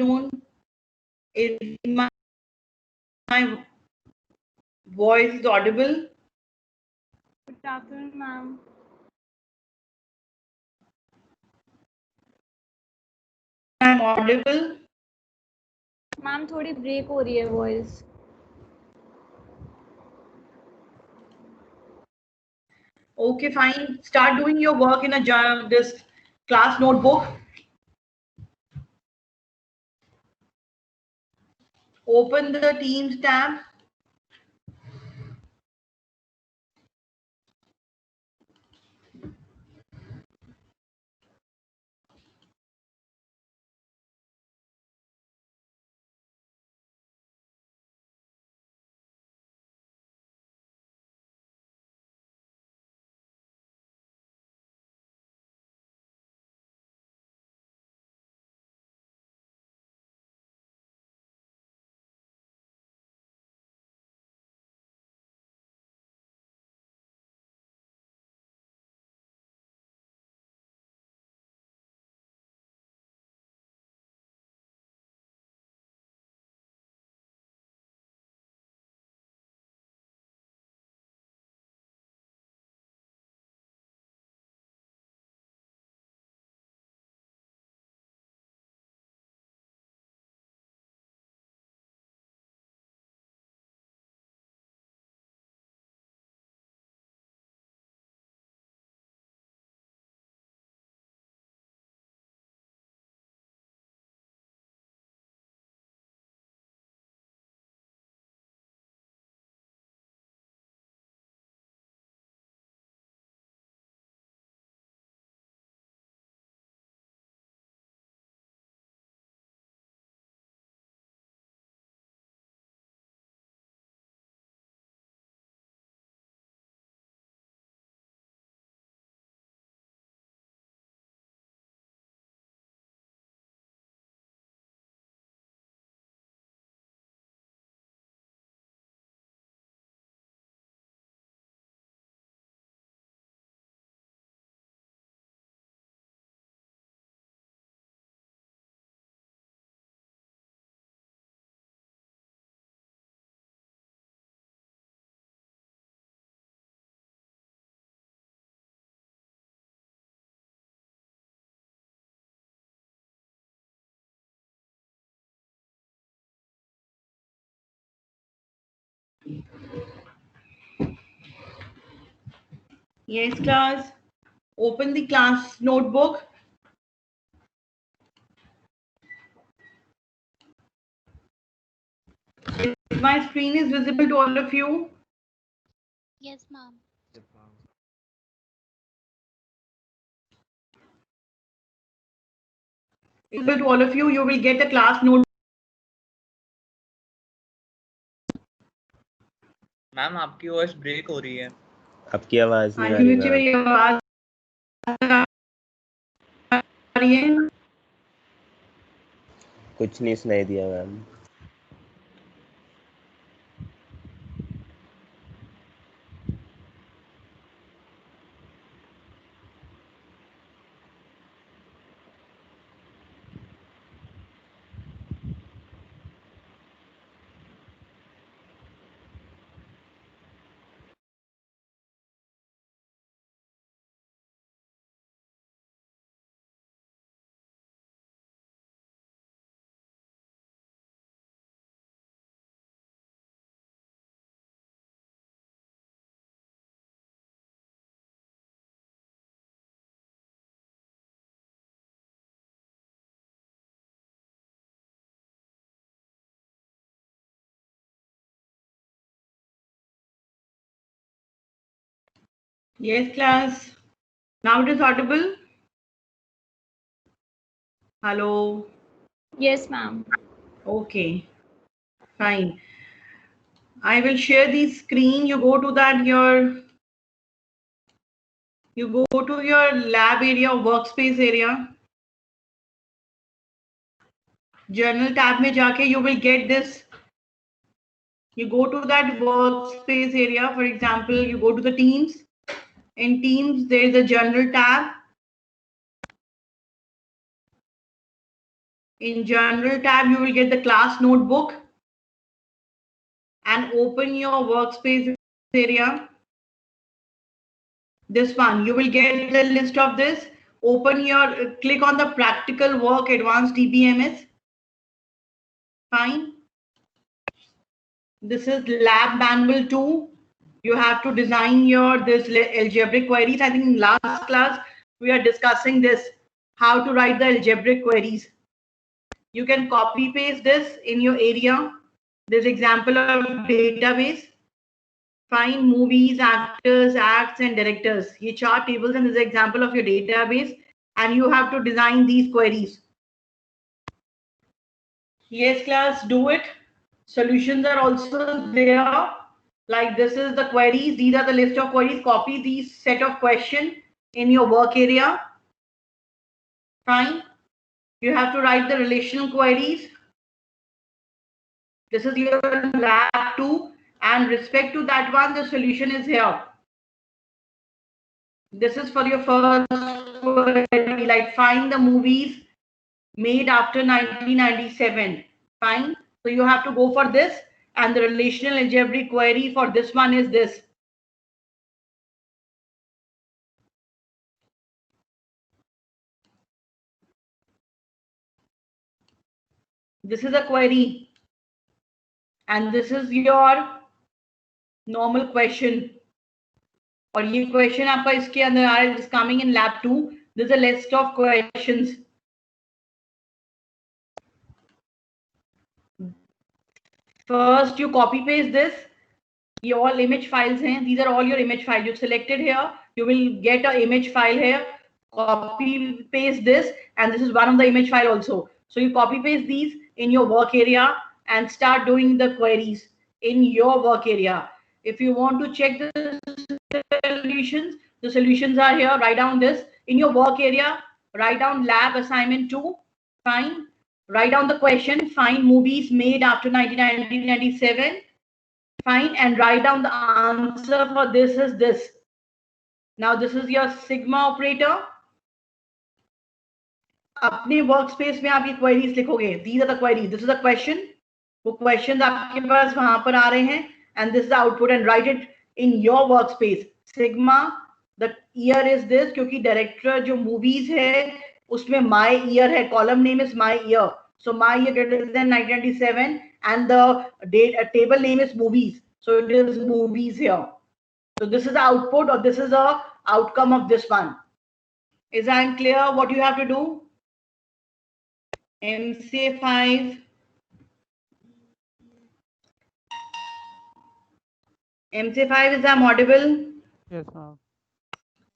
afternoon. Is my voice audible? Good afternoon, ma'am. I'm audible. Ma'am थोड़ी break हो रही है voice. Okay, fine. Start doing your work in this class notebook. Open the Teams tab. Yes, class. Open the class notebook. My screen is visible to all of you. Yes, ma'am. Visible to all of you. You will get a class note. Ma'am आपकी voice break हो रही है. आपकी आवाज नहीं आ रही मुझे ma'am. मेरी आवाज आ रही है. कुछ नहीं सुनाई दिया ma'am. Yes, class. Now it is audible. Hello. Yes, ma'am. Okay. Fine. I will share the screen. You go to your lab area, workspace area. Journal tab में जाके you will get this. You go to that workspace area. For example, you go to the Teams. In Teams, there is a Journal tab. In Journal tab, you will get the class notebook and open your workspace area. This one, you will get the list of this. Open your, click on the practical work advanced DBMS. Fine. This is lab manual 2. You have to design your this algebraic queries. I think in last class we are discussing this, how to write the algebraic queries. You can copy paste this in your area. This example of database. Find movies, actors, acts, and directors. ये chart tables and this is example of your database, and you have to design these queries. Yes, class, do it. Solutions are also there. Like this is the queries. These are the list of queries. Copy these set of questions in your work area. Fine. You have to write the relational queries. This is your lab 2. And respect to that one, the solution is here. This is for your first query, like find the movies made after 1997. Fine. So you have to go for this, and the relational algebraic query for this one is this. This is a query, and this is your normal question. और ये question आपका इसके अंदर आ रहा है, is coming in lab 2. This is a list of questions. First, you copy paste this. ये all image files हैं. These are all your image files. You selected here. You will get an image file here. Copy paste this, and this is one of the image file also. So you copy paste these in your work area and start doing the queries in your work area. If you want to check the solutions are here. Write down this in your work area. Write down lab assignment 2. Fine. Write down the question. Find movies made after 1997. Fine. And write down the answer for this is this. Now this is your sigma operator. अपने workspace में आप ये queries लिखोगे. These are the queries. This is a question. वो questions आपके पास वहां पर आ रहे हैं. And this is the output, and write it in your workspace. Sigma, the year is this, क्योंकि director जो movies है उसमें my year है, column name is my year. So my year greater than 1997, and the date table name is movies. So it is movies here. So this is the output, or this is the outcome of this one. Is that clear what you have to do? MCA5. MC5 is I'm audible? Yes, ma'am.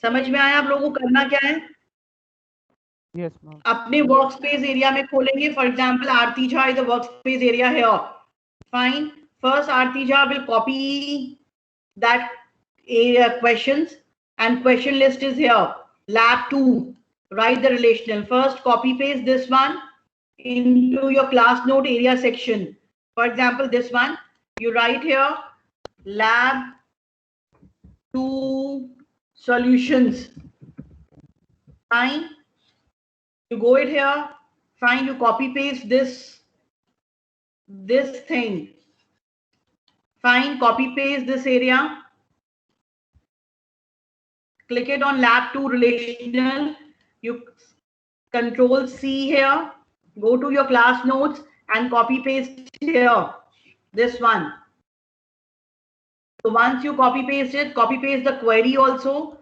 समझ में आया आप लोगों को करना क्या है? Yes, ma'am. अपने workspace area में खोलेंगे. For example, Aarti Jha is the workspace area here. Fine. First, Aarti Jha will copy that area questions, and question list is here. Lab 2. Write the relational. First, copy paste this one into your class note area section. For example, this one. You write here. Lab 2 solutions. Fine. You go it here. Fine. You copy paste this thing. Fine. Copy paste this area. Click it on lab 2 relational. You control C here. Go to your class notes and copy paste here. This one. So once you copy paste it, copy paste the query also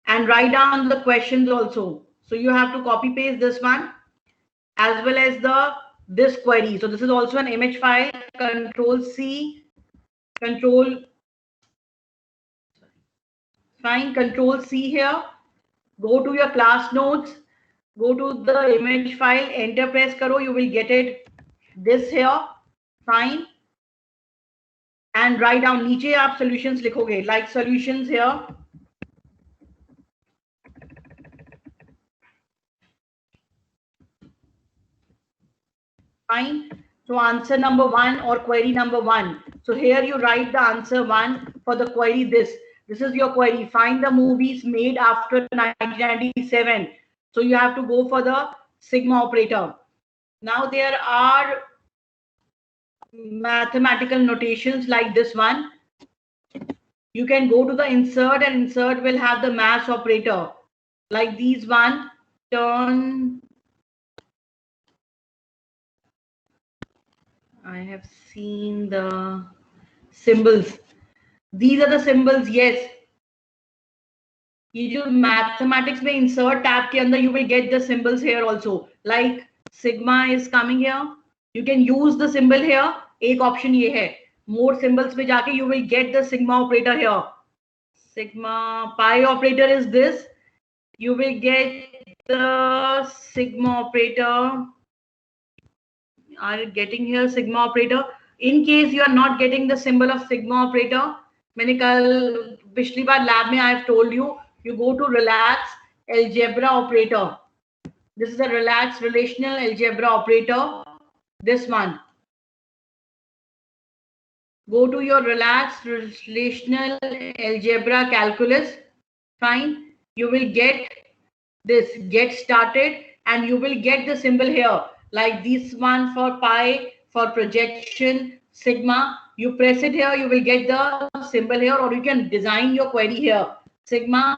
and write down the questions also. So you have to copy paste this one as well as this query. So this is also an image file. Control C, Control C here. Go to your class notes. Go to the image file. Enter press karo. You will get it. This here. Fine. And write down नीचे आप solutions लिखोगे, like solutions here. Fine. So answer number 1 or query number 1. So here you write the answer 1 for the query this. This is your query. Find the movies made after 1997. So you have to go for the sigma operator. Now there are mathematical notations like this one. You can go to the insert, and insert will have the mass operator like these one. Turn. I have seen the symbols. These are the symbols. Yes. ये जो mathematics में insert tab के अंदर you will get the symbols here also. Like sigma is coming here. You can use the symbol here. एक option ये है. More symbols पे जाके you will get the sigma operator here. Sigma pi operator is this. You will get the sigma operator. Are you getting here sigma operator? In case you are not getting the symbol of sigma operator, मैंने कल पिछली बार lab में I have told you, you go to relax algebra operator. This is a relaxed relational algebra operator. This one. Go to your relaxed relational algebra calculus. Fine. You will get this get started, and you will get the symbol here like this one for pi, for projection, sigma. You press it here, you will get the symbol here, or you can design your query here. Sigma.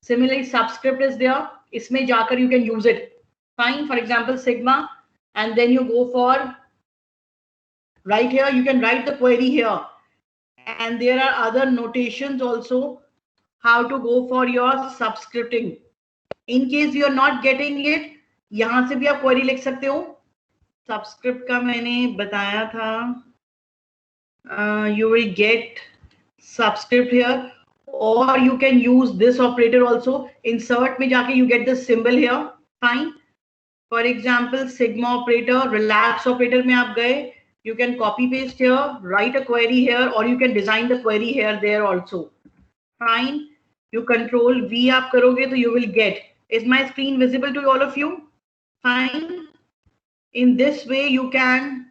Similarly, subscript is there. Isme jaakar you can use it. Fine. For example, sigma, and then you go for right here. You can write the query here, and there are other notations also how to go for your subscripting. In case you are not getting it, यहाँ से भी आप query लिख सकते हो. Subscript का मैंने बताया था. You will get subscript here, or you can use this operator also. Insert में जाके you get the symbol here. Fine. For example, sigma operator, relax operator में आप गए. You can copy paste here, write a query here, or you can design the query here there also. Fine. You control V आप करोगे तो you will get. Is my screen visible to all of you? Fine. In this way, you can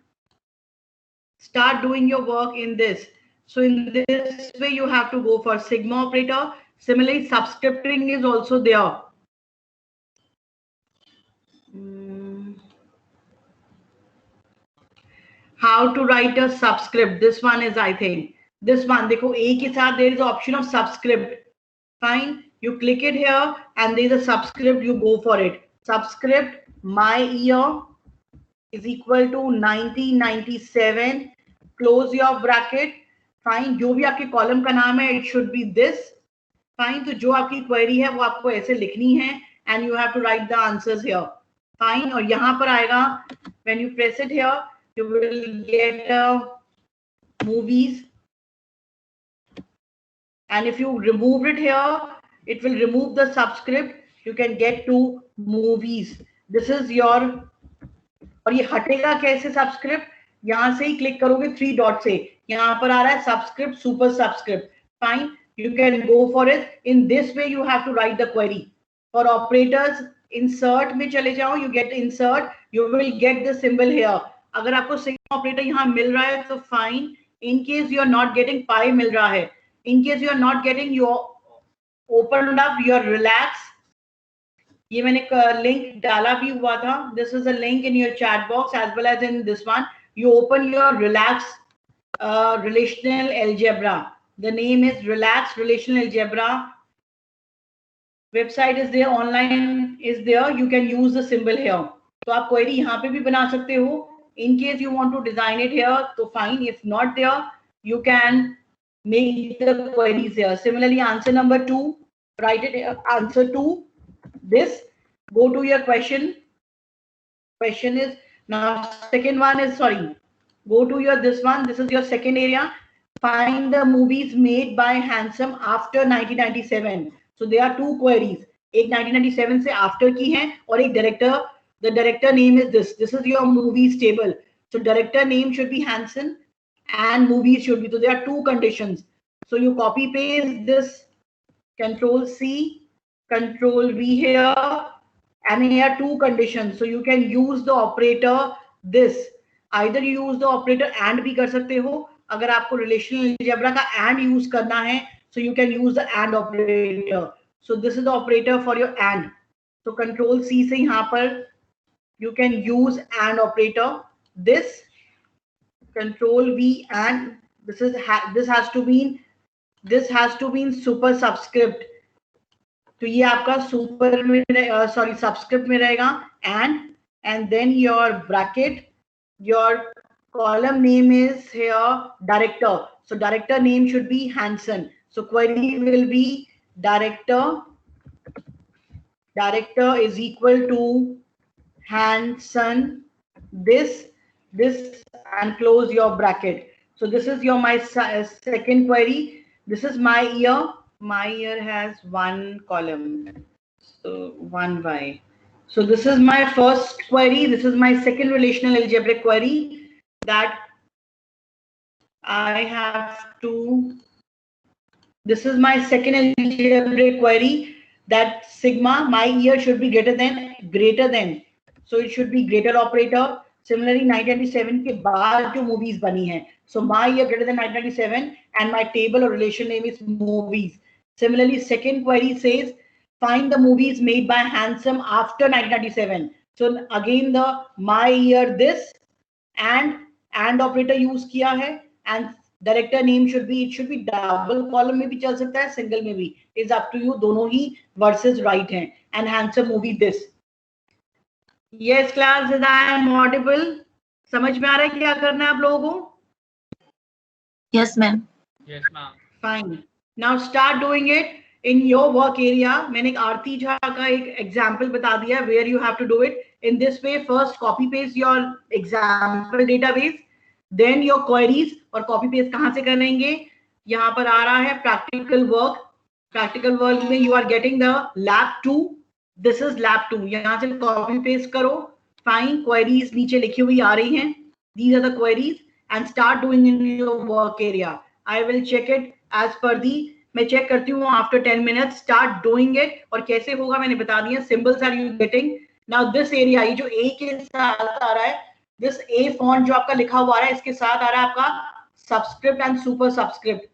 start doing your work in this. So in this way, you have to go for sigma operator. Similarly, subscripting is also there. How to write a subscript? This one is, I think, this one. देखो A के साथ there is the option of subscript. Fine. You click it here, and there is a subscript. You go for it. Subscript my year is equal to 1997. Close your bracket. Fine. जो भी आपके column का नाम है, it should be this. Fine. तो जो आपकी query है वो आपको ऐसे लिखनी है, and you have to write the answers here. Fine. और यहाँ पर आएगा, when you press it here, you will get movies. And if you remove it here, it will remove the subscript. You can get to movies. This is your. और ये हटेगा कैसे subscript? यहाँ से ही क्लिक करोगे 3 डॉट से. यहाँ पर आ रहा है subscript, super subscript. Fine. You can go for it. In this way, you have to write the query. For operators, insert में चले जाओ. You get insert. You will get the symbol here. अगर आपको sigma operator यहाँ मिल रहा है तो fine. In case you are not getting pi मिल रहा है. In case you are not getting, you open up your relax. ये मैंने link डाला भी हुआ था. This is a link in your chat box as well as in this one. You open your relax relational algebra. The name is Relax Relational Algebra. Website is there, online is there. You can use the symbol here. तो आप query यहाँ पे भी बना सकते हो. In case you want to design it here, तो fine. If not there, you can make the queries here. Similarly, answer number 2, write it here. Answer 2, this. Go to your question. Question is, now second one is, sorry, go to your this one. This is your second area. Find the movies made by Handsome after 1997. So there are 2 queries. एक 1997 से after की है और एक director. The director name is this. This is your movies table. So director name should be Hanson and movies should be. So there are 2 conditions. So you copy paste this, Control C, Control V here, and here are 2 conditions. So you can use the operator this. Either you use the operator and भी कर सकते हो. अगर आपको relational algebra का and use करना है, so you can use the and operator. So this is the operator for your and. So Control C से यहाँ पर you can use and operator. This control V and this is this has to be in super subscript. तो ये आपका super में sorry subscript में रहेगा and then your bracket, your column name is here director. So director name should be Hanson. So query will be director is equal to Hanson this and close your bracket. So this is your my second query. This is my year. My year has one column, so 1y. So this is my first query. This is my second relational algebraic query that I have to. This is my second algebraic query that sigma my year should be greater than. So it should be greater operator. Similarly 1997 के बाद जो movies बनी हैं. So my year greater than 1997 and my table or relation name is movies. Similarly second query says find the movies made by Handsome after 1997. So again the my year this and operator use किया है and director name should B double column में भी चल सकता है, single में भी, is up to you, दोनों ही वर्सेस राइट हैं. And handsome movie this. Yes class, is I am audible? समझ में आ रहा है क्या करना है आप लोगों को? Yes ma'am. Yes ma'am. Fine. Now start doing it in your work area. मैंने एक आरती झा का एक एग्जाम्पल बता दिया where you have to do it in this way. First copy paste your example database, then your queries. और copy paste कहां से करेंगे? यहाँ पर आ रहा है प्रैक्टिकल वर्क. प्रैक्टिकल वर्क में you are getting the lab 2. This is lab 2. यहाँ से कॉपी पेस्ट करो. फाइन. क्वेरीज नीचे लिखी हुई आ रही हैं. These are the queries and start doing in your work area. I will check it as per the. मैं चेक करती हूँ after 10 minutes. Start doing it. और कैसे होगा मैंने बता दिया. Symbols are you getting. Now this area, ये जो ए के साथ आ रहा है, दिस ए फॉन्ट जो आपका लिखा हुआ आ रहा है, इसके साथ आ रहा है आपका subscript and super subscript.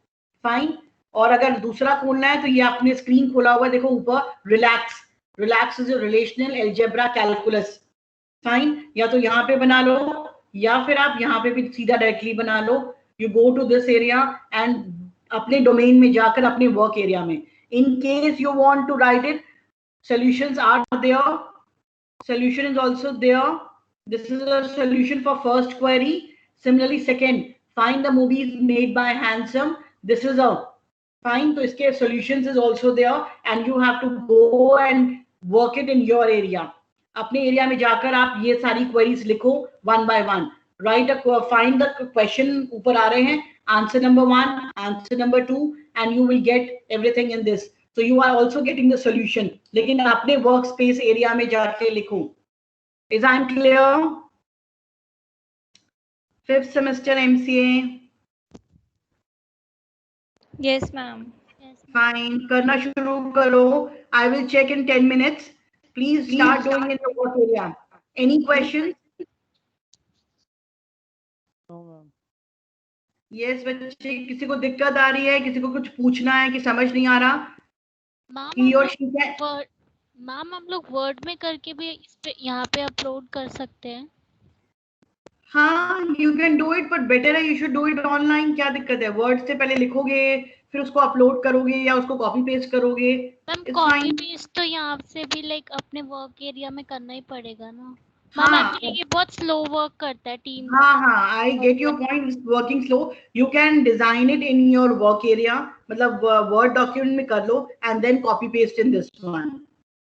Fine. और अगर दूसरा खोलना है तो ये आपने स्क्रीन खोला हुआ है, देखो ऊपर relax. Relax is relational algebra calculus. Fine. या तो यहाँ पे बना लो या फिर आप यहाँ पे भी सीधा डायरेक्टली बना लो. You go to this area and अपने डोमेन में जाकर अपने वर्क एरिया में, in case you want to write it, solutions are there. Solution is also there. This is a solution for first query. Similarly, second, find the movies made by Handsome. This is a fine. So, iske solutions is also there, and you have to go and work it in your area. अपने area में जाकर आप ये सारी queries लिखो one by one. Write find the question ऊपर आ रहे हैं. Answer number 1, answer number 2, and you will get everything in this. So you are also getting the solution. लेकिन अपने workspace area में जाके लिखो. Is I clear? 5th semester MCA. Yes, ma'am. Fine. करना शुरू करो. I will check in 10 minutes. Please start doing in the work area. Any questions? No ma'am. Yes बच्चे, किसी को दिक्कत आ रही है, किसी को कुछ पूछना है कि समझ नहीं आ रहा? मैम हम लोग वर्ड में करके भी इस पे यहाँ पे अपलोड कर सकते हैं. हाँ, you can do it, but better है you should do it online. क्या दिक्कत है? वर्ड से पहले लिखोगे, फिर उसको अपलोड करोगे या उसको कॉपी पेस्ट करोगे. मैम कॉपी पेस्ट तो यहाँ से भी लाइक अपने वर्क एरिया में करना ही पड़ेगा ना. मैम एक्चुअली ये बहुत स्लो वर्क करता है टीम. हाँ, I get your point. Working slow. You can design it in your work area, मतलब वर्ड डॉक्यूमेंट में कर लो and then copy paste in this one.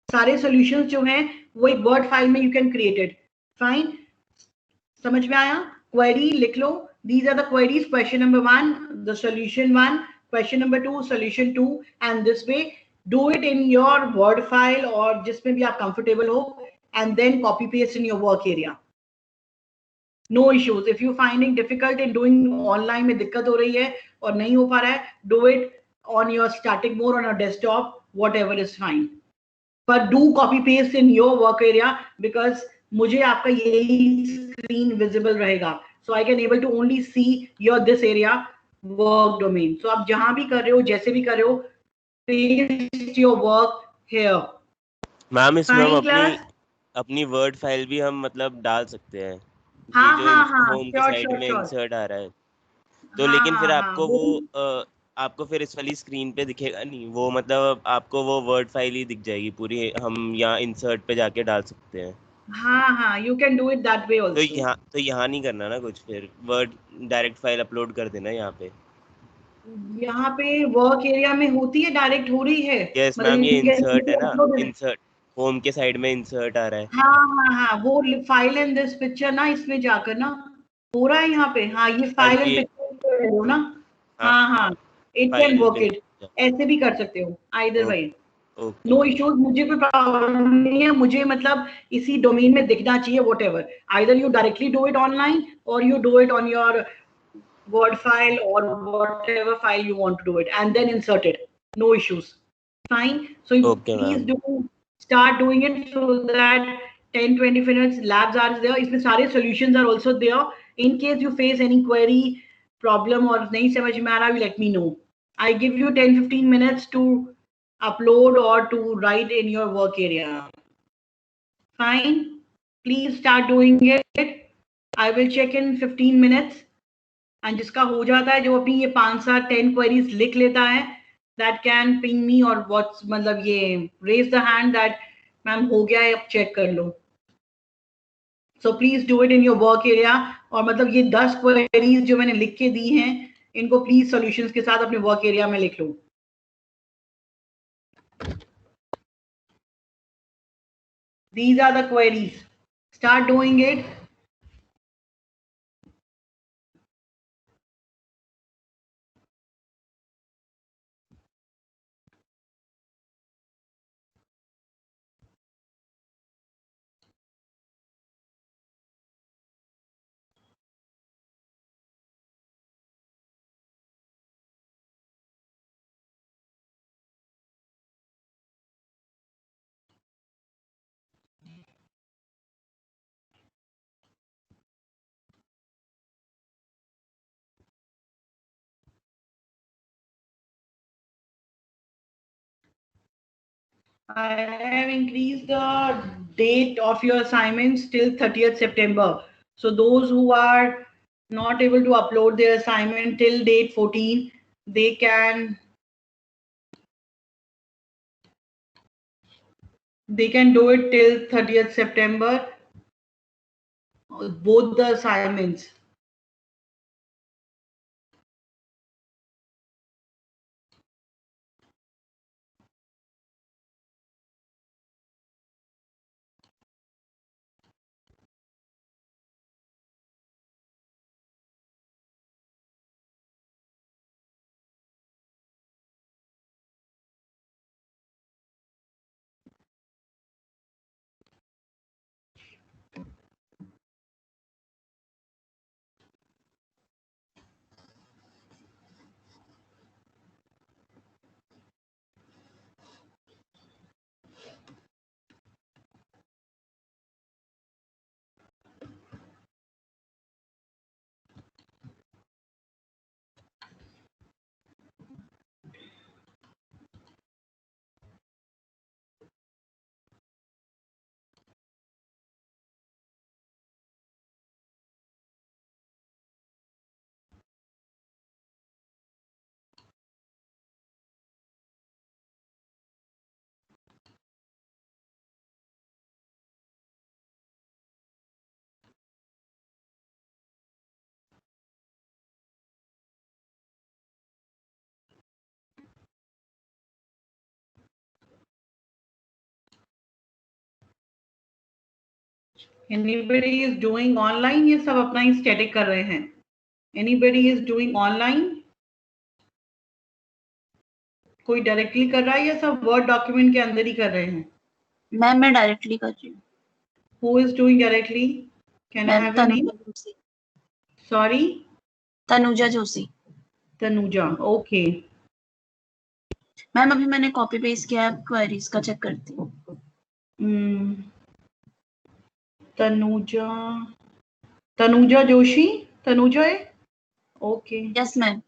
सारे सॉल्यूशंस जो हैं वो एक वर्ड फाइल में you can create it. Fine. समझ में आया? क्वेरी लिख लो. These are the queries. Question number 1 the solution 1, question number 2 solution 2, and this way do it in your word file और जिसमें भी आप कंफर्टेबल हो, and then copy paste in your work area. No issues. If you finding difficult in doing online में दिक्कत हो रही है और नहीं हो पा रहा है, do it on your static mode on your desktop, whatever is fine. But do copy paste in your work area because मुझे आपका यही screen visible रहेगा. So I can able to only see your this area work domain. So आप जहाँ भी कर रहे हो, जैसे भी कर रहे हो, paste your work here. Ma'am इसमें हम अपनी अपनी वर्ड फाइल भी हम मतलब डाल सकते हैं, ये हाँ जो हाँ हाँ, होम के श्योर साइड श्योर में श्योर। इंसर्ट आ रहा है, तो हाँ लेकिन फिर हाँ हाँ, आपको वो वो आपको फिर इस वाली स्क्रीन पे दिखेगा नहीं वो, मतलब आपको वो वर्ड फाइल ही दिख जाएगी पूरी, हम यहाँ इंसर्ट पे जाके डाल सकते हैं। हाँ हाँ, you can do it that way also. तो यहाँ नहीं करना ना कुछ, फिर वर्ड डायरेक्ट फाइल अपलोड कर देना यहाँ पे। यहाँ पे वर्क एरिया में होती है, डायरेक्ट हो रही है, यस मतलब मैम, ये यू इंसर्ट है कैन ना, अपलोड इट। इंसर्ट होम के साइड में इंसर्ट आ रहा है। हाँ हाँ हाँ, वो फाइल एंड दिस पिक्चर ना, इसमें जाकर ना हो रहा है यहाँ पे। हाँ, ये हाँ फाइल एंड ये, पिक्चर हो ना। हाँ हाँ हाँ, इट कैन फाइल वर्क में। इट, ऐसे भी कर सकते हो, either okay wise okay no ma'am. Issues. मुझे कोई प्रॉब्लम नहीं है, मुझे मतलब इसी डोमेन में दिखना चाहिए, what ever, either you directly do it online और you do it on your Word file or whatever file you want to do it, and then insert it. No issues. Fine. So you okay please ma'am. do start doing it so that 10-20 minutes labs are there. इसमें सारे solutions are also there. In case you face any query, problem और नहीं समझ में आ रहा, you let me know. I give you 10-15 minutes to upload or to write in your work area. Fine. Please start doing it. I will check in 15 minutes. And जिसका हो जाता है, जो अपनी ये 5-7-10 क्वेरीज लिख लेता है, दैट कैन पिंग मी और व्हाट्स मतलब ये raise the hand that ma'am हो गया है, अब चेक कर लो। So please do it in your work area. और मतलब ये 10 क्वेरीज जो मैंने लिख के दी हैं, इनको प्लीज सॉल्यूशंस के साथ अपने वर्क एरिया में लिख लो। These are the queries. Start doing it. I have increased the date of your assignments till 30th September. So those who are not able to upload their assignment till date 14, they can do it till 30th September, both the assignments. Anybody is doing online? ये सब अपना ही static कर रहे हैं. Anybody is doing online? कोई directly कर रहा है या सब वर्ड डॉक्यूमेंट के अंदर ही कर रहे हैं? मैम मैं डायरेक्टली कर रही हूँ। Who is doing directly? Can I have your name? Sorry? Tanuja Joshi. Tanuja. Okay. Ma'am अभी मैंने कॉपी पेस्ट किया है, क्वेरीज का चेक करती हूँ। तनुजा जोशी, तनुजा है? ओके। यस मैम,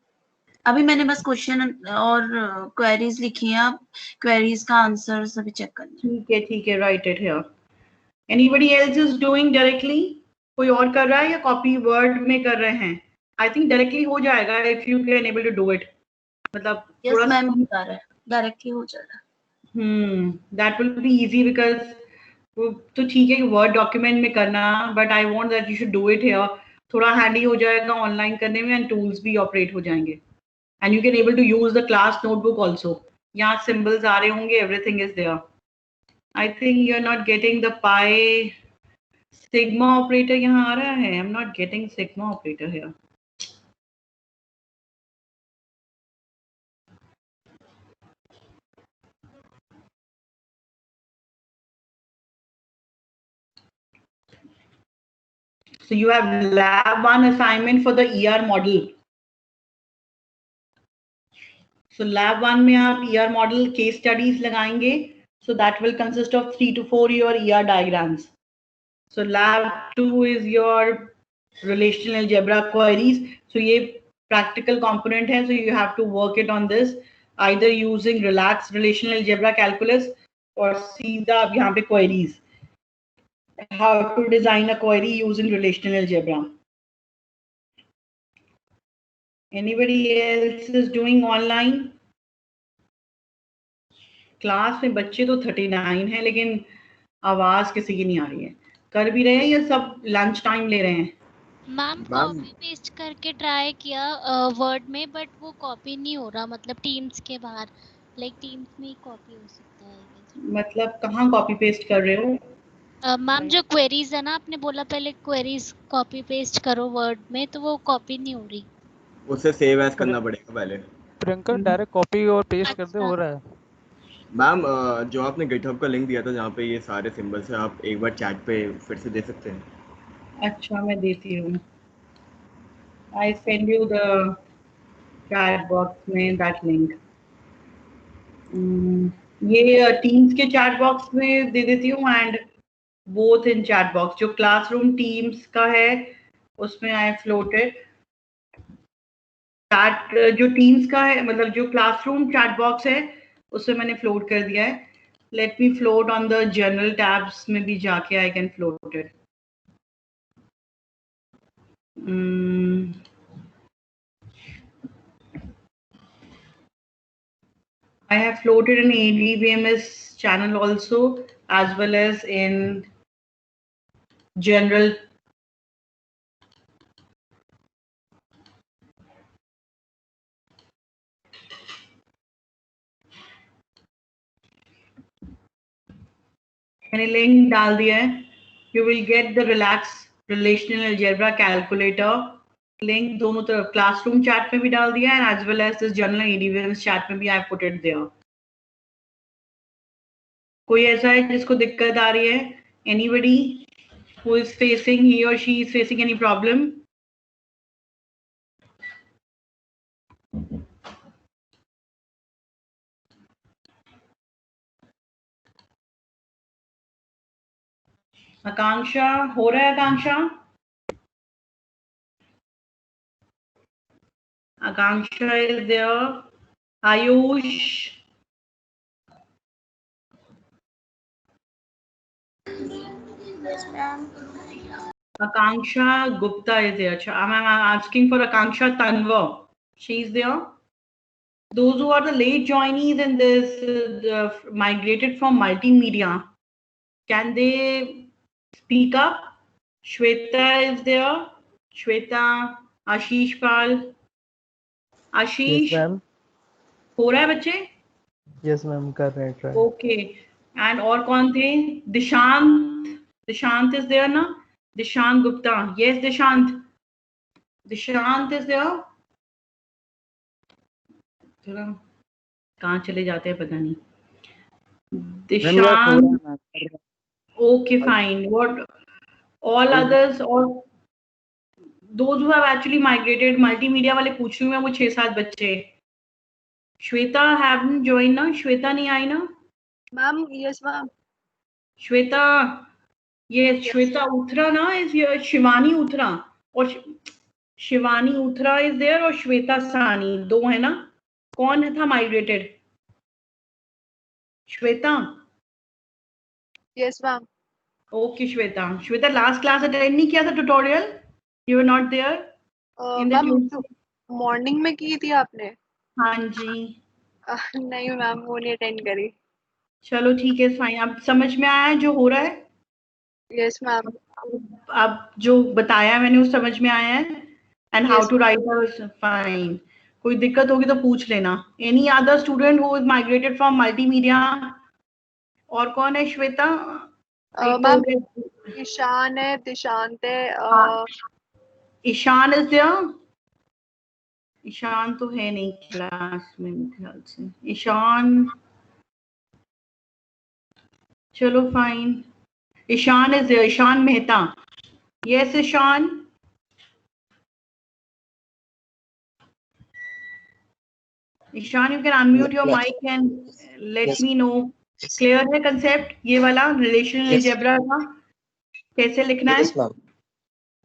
अभी मैंने बस क्वेश्चन और क्वेरीज लिखी है, अब क्वेरीज का आंसर अभी चेक करना है। ठीक है, right it here. Anybody else is doing directly? कोई और कर रहा है या कॉपी वर्ड में कर रहे हैं? I think directly हो जाएगा if you can able to do it. मतलब यस मैम बता रहा है, डायरेक्टली हो जाएगा। that will be easy because वो तो ठीक है कि वर्ड डॉक्यूमेंट में करना, but I want that you should do it here. थोड़ा हैंडी हो जाएगा ऑनलाइन करने में एंड टूल्स भी ऑपरेट हो जाएंगे and you can able to use the class notebook also. यहाँ सिंबल्स आ रहे होंगे, everything is there. I think you are not getting the pi sigma operator. यहाँ आ रहा है, I am not getting sigma operator here. So you have lab 1 assignment for the ER model. So lab 1 में आप ER model case studies लगाएंगे. So that will consist of 3 to 4 your ER diagrams. So lab 2 is your relational algebra queries. So ये practical component है. So you have to work it on this either using relaxed relational algebra calculus or सीधा आप यहाँ पे queries. How to design a query using relational algebra. Anybody else is doing online? Class में बच्चे तो 39 हैं, लेकिन आवाज किसी की नहीं आ रही है। कर भी रहे हैं या सब लंच टाइम ले रहे हैं? मैम कॉपी पेस्ट करके ट्राई किया वर्ड में, बट वो कॉपी नहीं हो रहा, मतलब टीम्स के बाहर, लाइक टीम्स में ही कॉपी हो सकता है। मतलब कहाँ कॉपी पेस्ट कर रहे हो? मैम जो क्वेरीज है ना, आपने बोला पहले क्वेरीज कॉपी पेस्ट करो वर्ड में, तो वो कॉपी नहीं हो रही। उसे सेव एज करना पड़ेगा पहले। प्रियंका डायरेक्ट कॉपी और पेस्ट कर दे, हो रहा है। मैम जो आपने गिटहब का लिंक दिया था जहाँ पे ये सारे सिंबल्स हैं, आप एक बार चैट पे फिर से दे सकते हैं? अच्छा मैं देती हूँ। I send you the chat box में दैट लिंक। ये टीम्स के चैट बॉक्स में दे देती हूँ and both in chat box. जो क्लासरूम टीम्स का है उसमें आई फ्लोटेड चैट, जो टीम्स का है मतलब जो क्लासरूम चैट बॉक्स है उसमें मैंने फ्लोट कर दिया है। Let me float on the general tabs में भी जाके I can float it. I have floated in ADVMS channel also, as well as in general. मैंने लिंक डाल दिया है। You will get the relax relational algebra calculator link दोनों तरफ, classroom chat में भी डाल दिया है as well as this general ADVMS chat में भी I put it there. कोई ऐसा है जिसको दिक्कत आ रही है? Anybody who is facing, he or she is facing any problem? आकांक्षा हो रहा है? आकांक्षा is there. Ayush. Akanksha Gupta is there. I'm asking for Akanksha Tanva. She's there. Those who are the late joinees in this migrated from multimedia, can they speak up? Shweta is there. Shweta, Ashish Pal. Ashish. Yes, ma'am. हो रहा है बच्चे? Yes, ma'am. कर रहे हैं try. Okay. And और कौन थे? Dishant. Dishant is there ना? Dishant Gupta. Yes, Dishant. Dishant is there. चलो कहाँ चले जाते हैं पता नहीं। Dishant. Okay, fine. What all others or those who have actually migrated, multimedia वाले पूछ रही हूँ मैं, वो 6-7 बच्चे। श्वेता haven't joined ना? श्वेता नहीं आई ना? Ma'am, yes, ma'am. श्वेता, ये श्वेता उथरा ना is here. शिवानी उथरा और शिवानी उथरा is there और श्वेता सानी, दो है ना? कौन था migrated? Shweta? Yes, ma'am. Okay Shweta, Shweta last class attend नहीं किया था tutorial, you were not there in the ma'am morning में की थी आपने? हाँ जी। नहीं मैम, वो नहीं अटेंड करी। चलो ठीक है, फाइन। अब समझ में आया जो हो रहा है? Yes ma'am. अब जो बताया मैंने वो समझ में आया है? And how to write, fine. कोई दिक्कत होगी तो पूछ लेना। Any other student who is migrated from multimedia? और कौन है श्वेता? मैम ईशान है, दिशांत है। Ishan is there? ईशान तो है नहीं क्लास में मेरे ख्याल से। ईशान, चलो fine. Ishaan is there, Ishaan Mehta. Yes Ishaan. Ishaan, you can unmute your mic and let me know. Clear है कंसेप्ट ये वाला रिलेशनल अलजेब्रा का कैसे लिखना है?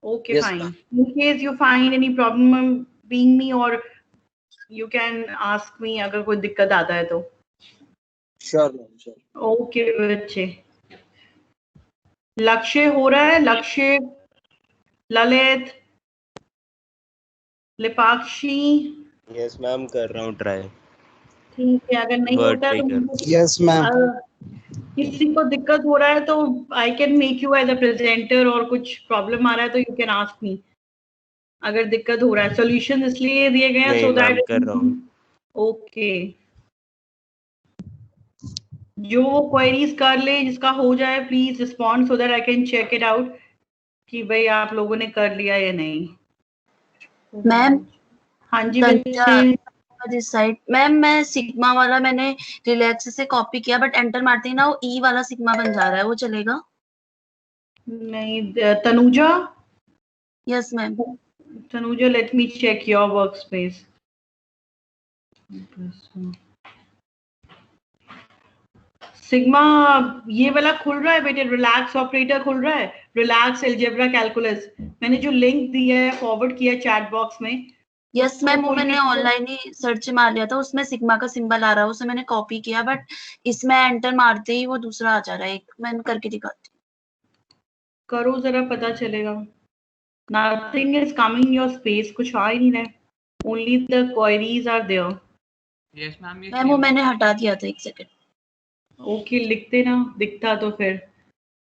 Okay fine. In case you find any problem being me, और यू कैन आस्क मी अगर कोई दिक्कत आता है तो। Sure ma'am, sure. ओके बच्चे, लक्ष्य हो रहा है? लक्ष्य, ललित, लिपाक्षी? यस मैम, कर रहा हूँ ट्राई। ठीक है, अगर नहीं Word होता taker. तो यस मैम। किसी को दिक्कत हो रहा है तो I can make you as a presenter, और कुछ प्रॉब्लम आ रहा है तो यू कैन आस्क मी अगर दिक्कत हो रहा है। सॉल्यूशन इसलिए दिए गए हैं नहीं सो मैम, दैट। कर रहा हूँ। ओके, जो क्वेरीज कर ले जिसका हो जाए please respond so that I can check it out कि भाई आप लोगों ने कर लिया या नहीं। मैम हाँ जी बच्चे। दिस साइड मैम, मैं सिग्मा वाला मैंने रिलैक्स से कॉपी किया, बट एंटर मारते ही ना वो ई वाला सिग्मा बन जा रहा है, वो चलेगा? नहीं, Tanuja? Yes ma'am. Tanuja, let me check your work space. Sigma ये वाला खुल रहा है बेटे? रिलैक्स ऑपरेटर खुल रहा है, रिलैक्स अलजेब्रा कैलकुलस। मैंने जो लिंक दिया है फॉरवर्ड किया चैट बॉक्स में। यस मैम, वो मैंने ऑनलाइन ही सर्च मार लिया था, उसमें सिग्मा का सिंबल आ रहा है, उसे मैंने कॉपी किया, बट इसमें एंटर मारते ही वो दूसरा आ जा रहा है। एक मैंने करके दिखाती हूँ। करो जरा, पता चलेगा। Nothing is coming your space, कुछ आ ही नहीं रहा, only the queries are there. Yes ma'am, ये मैम वो मैंने हटा दिया था, एक सेकंड। ओके, लिखते ना दिखता तो फिर।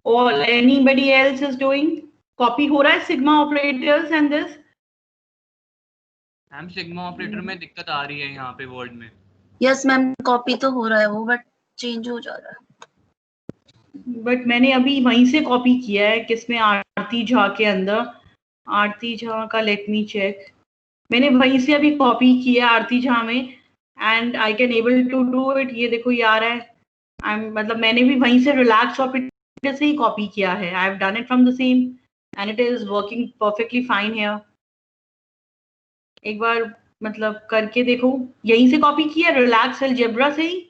और anybody else is doing? Copy हो रहा है sigma operators and this? Ma'am sigma operator में दिक्कत आ रही है यहाँ पे वर्ड में। यस मैम, कॉपी तो हो रहा है वो, बट चेंज हो जा रहा है। बट मैंने अभी वहीं से कॉपी किया है, किसमें? आरती झा के अंदर। आरती झा का लेट मी चेक। मैंने वहीं से अभी कॉपी किया आरती झा में, and I can able to do it. ये देखो ये आ रहा है। मतलब मैंने भी वहीं से रिलैक्स ऑपरेटर से ही कॉपी किया है। I have done it from the same and it is working perfectly fine here. एक बार मतलब करके देखो, यहीं से कॉपी किया रिलैक्स अलजेब्रा से ही,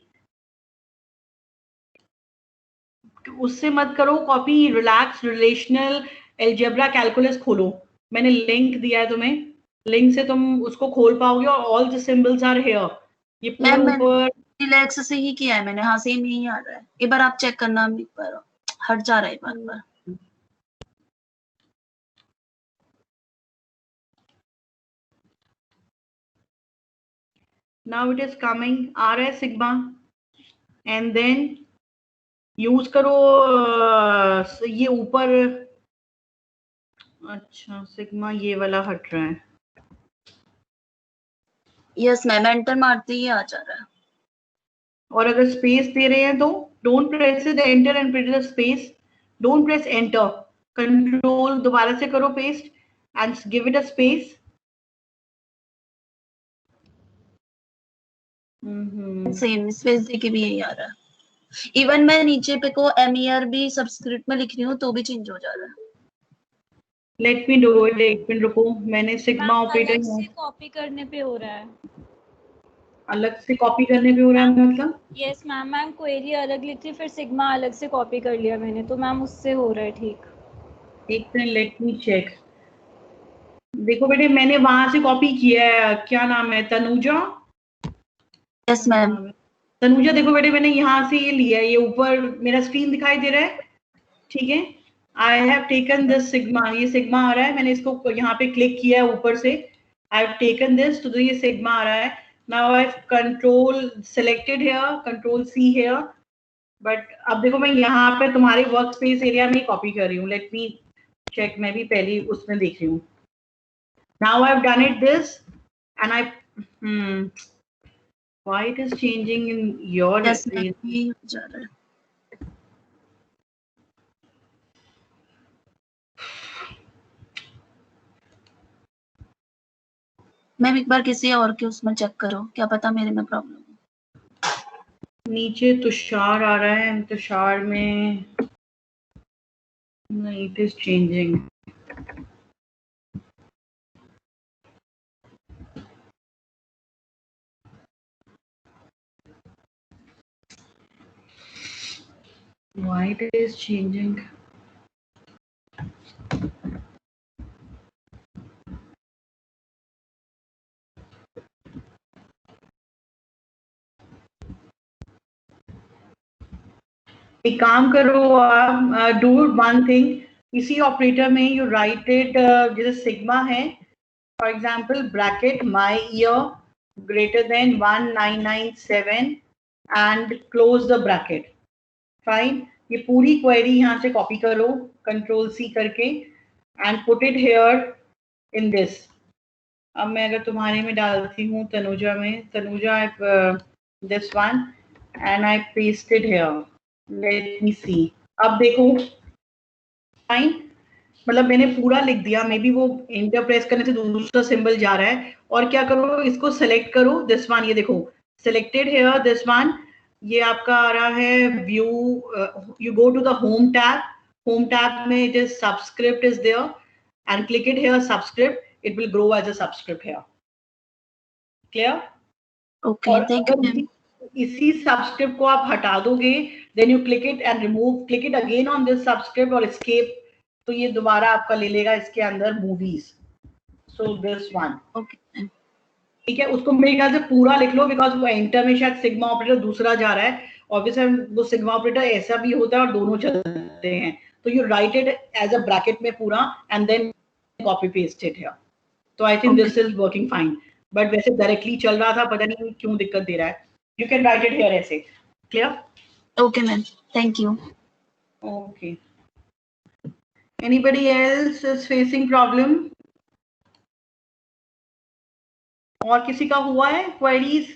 उससे मत करो copy. Relax relational algebra calculus खोलो, मैंने लिंक दिया है तुम्हें, लिंक से तुम उसको खोल पाओगे और all the symbols are here. ये पूरा ऊपर रिलैक्स से ही किया है मैंने। हाँ, सेम यही आ रहा है। एक बार आप चेक करना, एक बार हट जा रहा है बार बार। नाउ इट इज कमिंग, आ रहा है सिग्मा, एंड देन यूज करो ये ऊपर। अच्छा, सिग्मा ये वाला हट रहा है। यस मैम, एंटर मारते ही आ जा रहा है। और अगर स्पेस दे रहे हैं तो don't press the enter and press the space. Don't press enter, control दोबारा से करो paste and give it a space. Same space देके भी यही आ रहा है। इवन मैं नीचे पे को एमईआर भी सबस्क्रिप्ट में लिख रही हूँ तो भी चेंज हो जा रहा है। लेट मी डू इट, एक मिनट रुको। मैंने सिग्मा ऑपरेटर अलग से कॉपी करने पे हो रहा है। अलग से कॉपी करने पे हो रहा है मतलब? यस मैम, मैम क्वेरी अलग लिखी फिर सिग्मा अलग से कॉपी कर लिया मैंने, तो मैम उससे हो रहा है ठीक। एक मिनट, लेट मी चेक। देखो बेटे, मैंने वहां से कॉपी किया है, क्या नाम है, तनुजा? Yes ma'am. तनुजा देखो बेटे, मैंने यहाँ से ये लिया है, ये ऊपर मेरा स्क्रीन दिखाई दे रहा है, ठीक है? I have taken this sigma, ये सिग्मा आ रहा है, मैंने इसको यहाँ पे क्लिक किया है ऊपर से, आई हैव टेकन दिस, तो ये सिग्मा आ रहा है. Now I have control selected here, control see here, but अब देखो मैं यहाँ पे तुम्हारे वर्क स्पेस एरिया में कॉपी कर रही हूँ. लेट मी चेक, मैं भी पहले उसमें देख रही हूँ. Now I have done it this and I why it is changing in your Yes, ma'am, ये हो जा रहा है. मैम एक बार किसी और के उसमें चेक करो, क्या पता मेरे में प्रॉब्लम है. नीचे तुषार आ रहा है, तुषार में नहीं, it is changing. Why it is changing? एक काम करो आप, डू वन थिंग, इसी ऑपरेटर में यू राइट इट, जैसे सिग्मा है, for example bracket my year greater than 1997 and close the bracket. Fine, ये पूरी क्वेरी यहाँ से कॉपी करो कंट्रोल सी करके and put it here in this. अब मैं अगर तुम्हारे में डालती हूँ तनुजा में, Tanuja this one and I pasted here. Let me see, अब देखो फाइन, मतलब मैंने पूरा लिख दिया, मे बी वो एंटर प्रेस करने से दूसरा सिंबल जा रहा है. और क्या करो, इसको सेलेक्ट करो, दिस वन, ये देखो सिलेक्टेड हेयर दिस वन, ये आपका आ रहा है view, you go to the home tab, home tab में it is subscript is there and click it here subscript, it will grow as a subscript here. Clear? Okay, thank you ma'am. इसी subscript को आप हटा दोगे, then you click it and remove, click it again on this subscript और escape, तो ये दोबारा आपका ले लेगा इसके अंदर movies. So this one, okay ठीक है. उसको मेरे ख्याल से पूरा लिख लो, बिकॉज वो एंटर में शायद सिग्मा ऑपरेटर दूसरा जा रहा है, ऑब्वियसली वो सिग्मा ऑपरेटर ऐसा भी होता है और दोनों चलते हैं. तो you write it as a bracket में पूरा and then copy paste it here. तो I think this is working fine, but वैसे डायरेक्टली चल रहा था, पता नहीं क्यों दिक्कत दे रहा है. You can write it here ऐसे. Clear? Okay ma'am, thank you. Okay, anybody else is facing problem? और किसी का हुआ है क्वेरीज?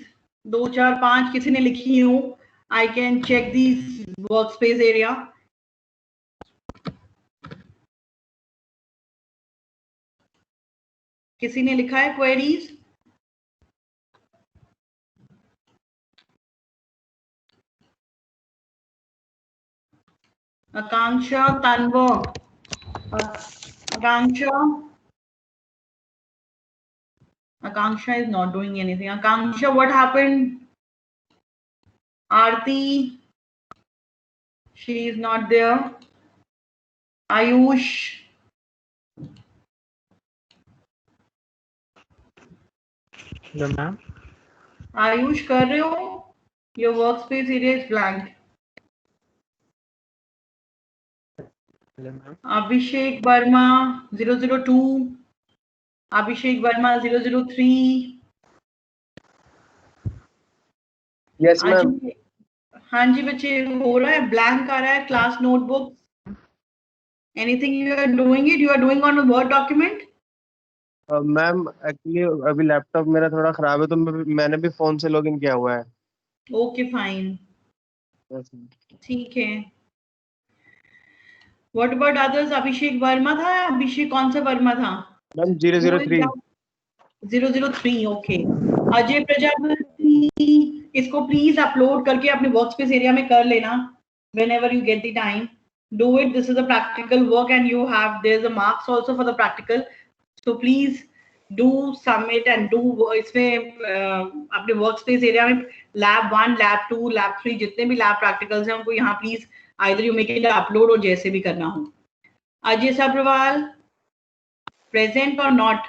2 4 5 किसी ने लिखी हो? I can check this work space area. किसी ने लिखा है queries? Akanksha, Tanwar, Akansha is not doing anything. Akansha, what happened? Aarti, she is not there. Ayush, hello ma'am. Ayush कर रहे हो? Your workspace area is blank. Hello ma'am. Abhishek Verma 002. Abhishek Verma 003. Yes ma'am. हाँ जी बच्चे, हो रहा है, blank आ रहा है class notebook. Anything you are doing it, you are doing on word document? Ma'am actually अभी लैपटॉप मेरा थोड़ा खराब है, तो मैंने भी फोन से लॉगिन किया हुआ है. ओके फाइन, ठीक है. What about others? Abhishek Verma था, अभिषेक कौन सा वर्मा था? मैम 003. 003, ओके. अजय प्रजापति, इसको प्लीज अपलोड करके अपने वर्कस्पेस एरिया में कर लेना whenever you get the time. Do it. This is a practical work and you have, there's a marks also for the practical. So please do submit and do इसमें अपने workspace area में lab 1, lab 2, lab 3 जितने भी lab practicals हैं उनको यहाँ please either you make it upload और जैसे भी करना हो. Ajay Sabharwal, present or not?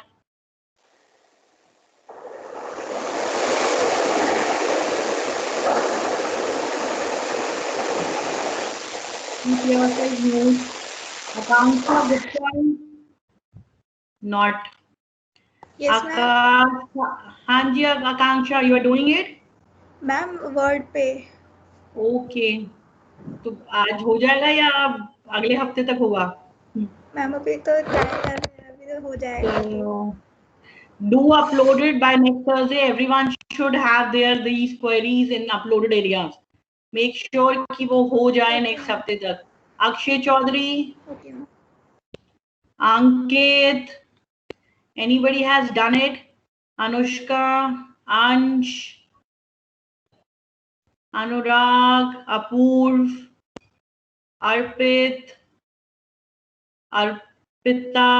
Akanksha Gupta, not. Yes, ma'am. हाँ जी आकांक्षा, you are doing it? Ma'am word पे। ओके, तो आज हो जाएगा या अगले हफ्ते तक होगा? मैम अभी तो ट्राई कर रहे हैं, अभी तो हो जाएगा। Do upload it by next Thursday. Everyone should have these queries in uploaded areas. Make sure कि वो हो जाए next हफ्ते तक. Akshay Chaudhary, Ankit, anybody has done it? Anushka, Ansh, Anurag, Apurv, अर्पित, अर्पिता,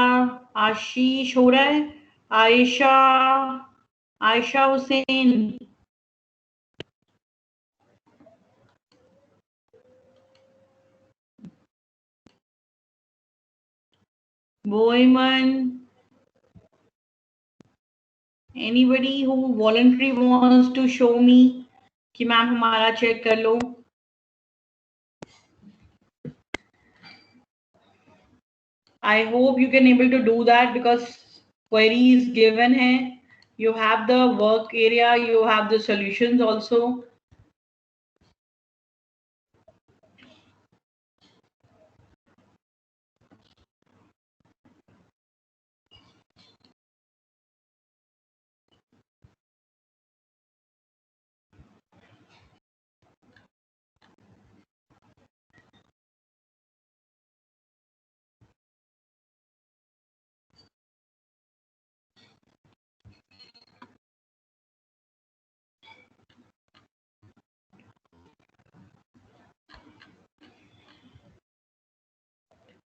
आशीष हो रहा है, आयशा, आयशा हुसैन, बोईमन, anybody who voluntarily wants to show me कि मैम हमारा चेक कर लो. I hope you can able to do that because query is given है. You have the work area, you have the solutions also.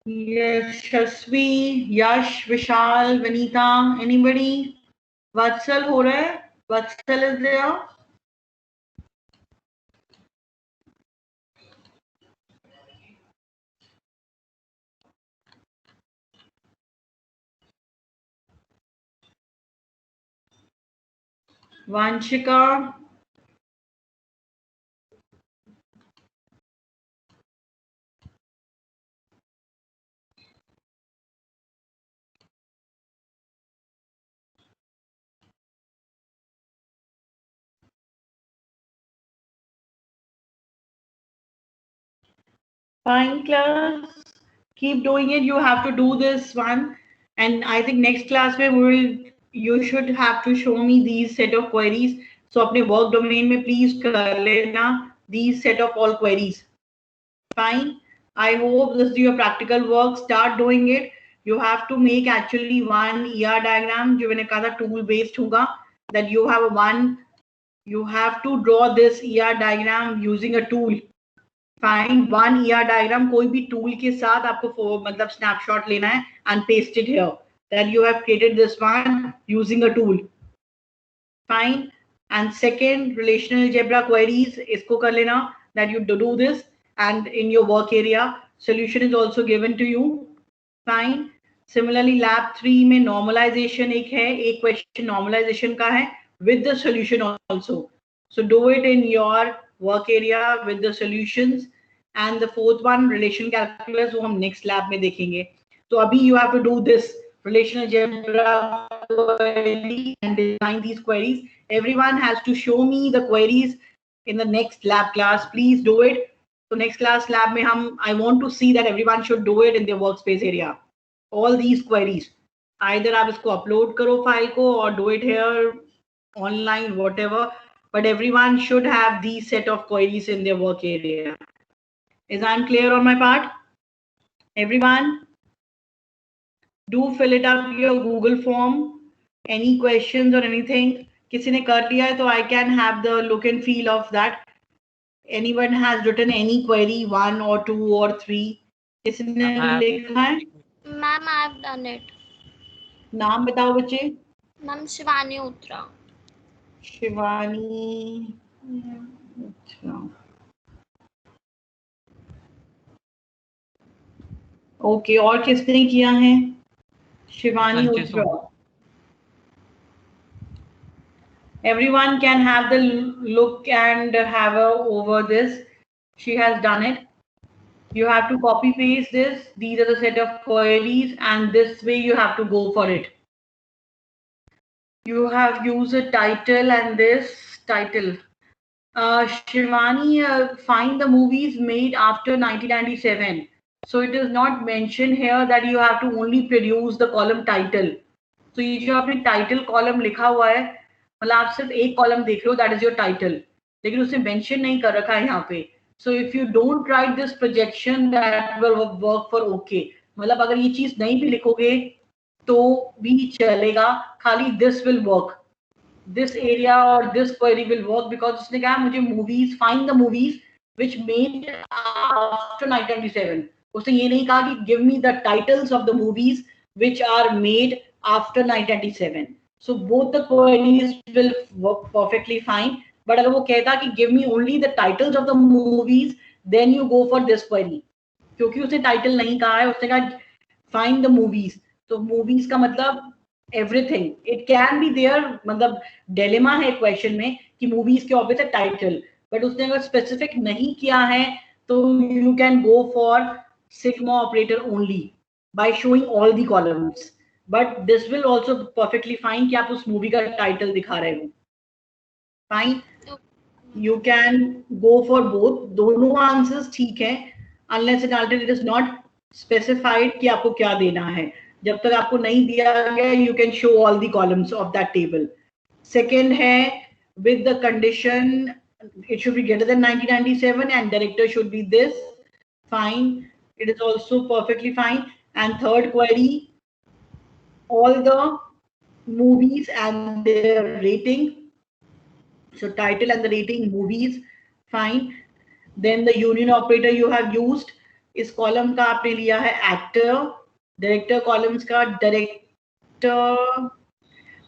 Yes, Shasvi, Yash, Vishal, Vanita, anybody? Vatsal हो रहा है? Vatsal is there? Vanshika, fine class. Keep doing it. You have to do this one, and I think next class you should have to show me these set of queries. So अपने work domain में please कर लेना these set of all queries. Fine. I hope this is your practical work. Start doing it. You have to make actually one ER diagram जो मैंने कहा था tool based होगा. That you have to draw this ER diagram using a tool. Find one ER diagram कोई भी tool के साथ आपको मतलब snapshot लेना है and paste it here. That you have created this one using a tool. Fine. And second, relational algebra queries इसको कर लेना. That you do this and in your work area solution is also given to you. Fine. Similarly, lab 3 में normalization एक है, एक question normalization का है with the solution also. So do it in your work area with the solutions. And the fourth one, relation calculus, वो हम next lab में देखेंगे. तो अभी you have to do this relational algebra query and design these queries. Everyone has to show me the queries in the next lab class. Please do it. So next class lab में I want to see that everyone should do it in their workspace area. All these queries. Either आप इसको upload करो file को or do it here online, whatever. But everyone should have these set of queries in their work area. Is I'm clear on my part? Everyone? Do fill it up your Google form. Any questions or anything? किसी ने कर लिया है तो I can have the look and feel of that. Anyone has written any query, 1 or 2 or 3? किसी ने लिखा है? Ma'am I have done it. नाम बताओ बच्चे. मैम शिवानी उत्रा. शिवानी. अच्छा. ओके, और किसने किया है? शिवानी उत्रा. Everyone can have the look and have a over this. She has done it. You have to copy paste this. These are the set of queries, and this way you have to go for it. You have used a title and this title. Shivani, find the movies made after 1997. So it is not mentioned here that you have to only produce the column title. So ये जो आपने title column लिखा हुआ है, मतलब आप सिर्फ एक column देख रहे हो, that is your title. लेकिन उसे mention नहीं कर रखा है यहाँ पे. So if you don't write this projection, that will work for okay. मतलब अगर ये चीज नहीं भी लिखोगे तो भी चलेगा, खाली this will work. This area or this query will work because उसने कहा मुझे movies, find the movies which made after 1997. उसने ये नहीं कहा कि give me the titles of the movies which are made after 1997. So both the queries will work perfectly fine. But अगर वो कहता कि give me only the titles of the movies, then you go for this query. क्योंकि उसने title नहीं कहा है, उसने कहा find the movies. तो movies का मतलब everything. It can be there, मतलब dilemma है question में कि movies के obvious है title. But उसने अगर specific नहीं किया है तो you can go for sigma operator only by showing all the columns. But this will also perfectly fine कि आप उस movie का title दिखा रहे हो. Fine. You can go for both. दोनों answers ठीक है, unless and until it is not specified कि आपको क्या देना है. जब तक आपको नहीं दिया गया, you can show all the columns of that table. Second है with the condition it should be greater than 1997 and director should be this. Fine. It is also perfectly fine. And third query, all the movies and their rating. So title and the rating, movies, fine. Then the union operator you have used. इस column का आपने लिया है actor, director columns का director.